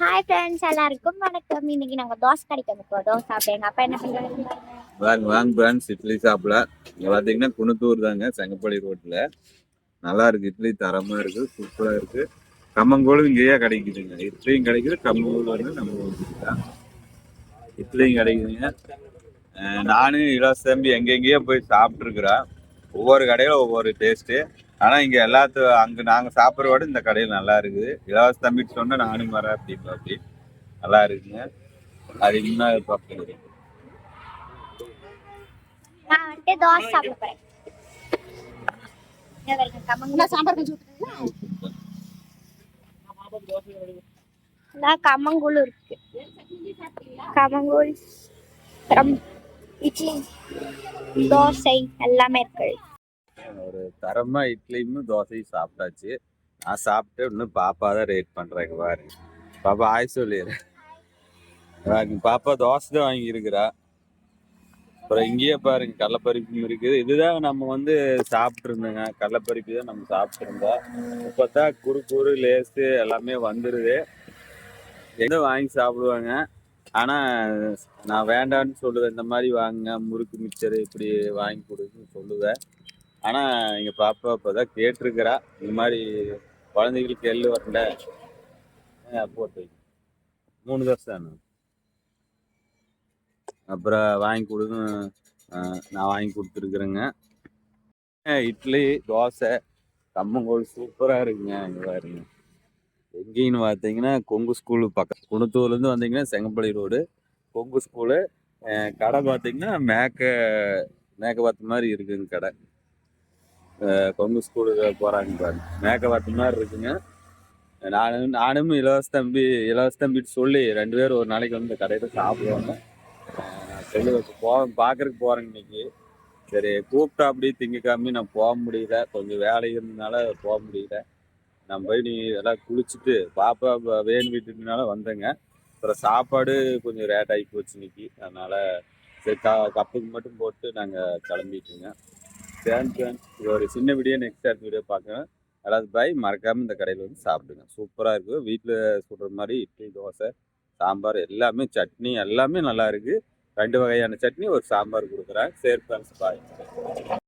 Hi friends, எல்லாருக்கும் வணக்கம். இன்னைக்கு நாங்கள் தோசை கடைக்கு வந்துருக்கோம். தோசை சாப்பிட்டு எங்கள் அப்பா என்ன பண்ணுறாங்க? வாங்க ஃப்ரெண்ட்ஸ், இட்லி சாப்பிட இங்கே பார்த்தீங்கன்னா குணத்தூர் தாங்க, செங்கப்பள்ளி ரோட்டில். நல்லா இருக்கு, இட்லி தரமாக இருக்குது, சூப்பராக இருக்குது. கம்மங்கூழும் இங்கேயே கிடைக்குதுங்க. இட்லியும் கிடைக்குது, கம்மங்கூழ் வந்து நம்ம ஊருக்கு இட்லியும் கிடைக்குதுங்க. நானும் இலவச தம்பி எங்கெங்கேயோ போய் சாப்பிட்ருக்குறேன். ஒவ்வொரு கடையில் ஒவ்வொரு டேஸ்ட்டு. ஆனால் இங்கே அங்கே நாங்கள் சாப்பிட்ற விட இந்த கடையில் நல்லா இருக்குது. இலவச தம்பிக்கு சொன்னால் நானும் வரேன் அப்படிங்களா, அப்படி நல்லா இருக்குங்க. அது இன்னும் பார்க்குறது நான் வந்துட்டு தோசை சாப்பிட போறேன். கம்மங்கூழ் இருக்கு, கம்மங்கூழ் இட்லி தோசை எல்லாமே இருக்கு. ஒரு தரமா இட்லியும் தோசையும் சாப்பிட்டாச்சு. நான் சாப்பிட்டு இன்னும் பாப்பா தான் ரேட் பண்றேன். பாருங்க பாப்பா, ஆய் சொல்லிடுறேன். பாப்பா தோசை தான் வாங்கி இருக்கிறா. அப்புறம் இங்கேயே பாருங்க கடலைப்பருப்பும் இருக்குது. இதுதான் நம்ம வந்து சாப்பிட்டு இருந்தோங்க, கடலைப்பருப்பு தான் நம்ம சாப்பிட்டு இருந்தோம். இப்பதான் குறுக்குறு லேசு எல்லாமே வந்துருது. எங்க வாங்கி சாப்பிடுவாங்க. ஆனா நான் வேண்டான்னு சொல்லுவேன். இந்த மாதிரி வாங்குங்க, முறுக்கு மிக்சரு இப்படி வாங்கி கொடுன்னு சொல்லுவேன். ஆனா எங்க பாப்பா இப்பதான் கேட்டிருக்கிறா, இந்த மாதிரி குழந்தைகளுக்கு எள்ளு வரல போட்டு 3 தோசை தானே அப்புறம் வாங்கி கொடுன்னு நான் வாங்கி கொடுத்துருக்குறேங்க. இட்லி தோசை கம்மங்கூழ் சூப்பராக இருக்குங்க. இங்கே பாருங்க, எங்கேன்னு பார்த்தீங்கன்னா கொங்கு ஸ்கூலு பக்கம். குணத்தூர்லேருந்து வந்தீங்கன்னா செங்கப்பள்ளி ரோடு கொங்கு ஸ்கூலு. கடை பார்த்தீங்கன்னா மேக்கவாத்து மாதிரி இருக்குங்க கடை. கொங்கு ஸ்கூலுக்கு போகிறாங்க பாருங்க, மேக்கவாத்து மாதிரி இருக்குங்க. நானும் இலவச தம்பிட்டு சொல்லி 2 பேரும் ஒரு நாளைக்கு வந்து இந்த கடையில் சாப்பிடுவாங்க. சொல்லி பார்க்கறதுக்கு போகிறேங்க இன்னைக்கு. சரி கூப்பிட்டா அப்படியே திங்கக்காமி நான் போக முடியல, கொஞ்சம் வேலை இருந்ததுனால போக முடியல. நான் போய் நீ எல்லாம் குளிச்சுட்டு பாப்பா வேன் வீட்டுனால வந்தேங்க. அப்புறம் சாப்பாடு கொஞ்சம் ரேட் ஆகி போச்சு இன்னைக்கு. அதனால சரி கப்புக்கு மட்டும் போட்டு நாங்கள் கிளம்பிட்டுங்க. இது ஒரு சின்ன வீடியோ, நெக்ஸ்ட் அடுத்த வீடியோ பார்க்குறேன். அதாவது பாய், மறக்காமல் இந்த கடையில் வந்து சாப்பிடுங்க, சூப்பராக இருக்குது. வீட்டில் சுடுற மாதிரி இட்லி தோசை சாம்பார் எல்லாமே, சட்னி எல்லாமே நல்லா இருக்குது. 2 வகையான சட்னி, ஒரு சாம்பார் கொடுக்குறேன். சரி ஃப்ரெண்ட்ஸ், பாய்.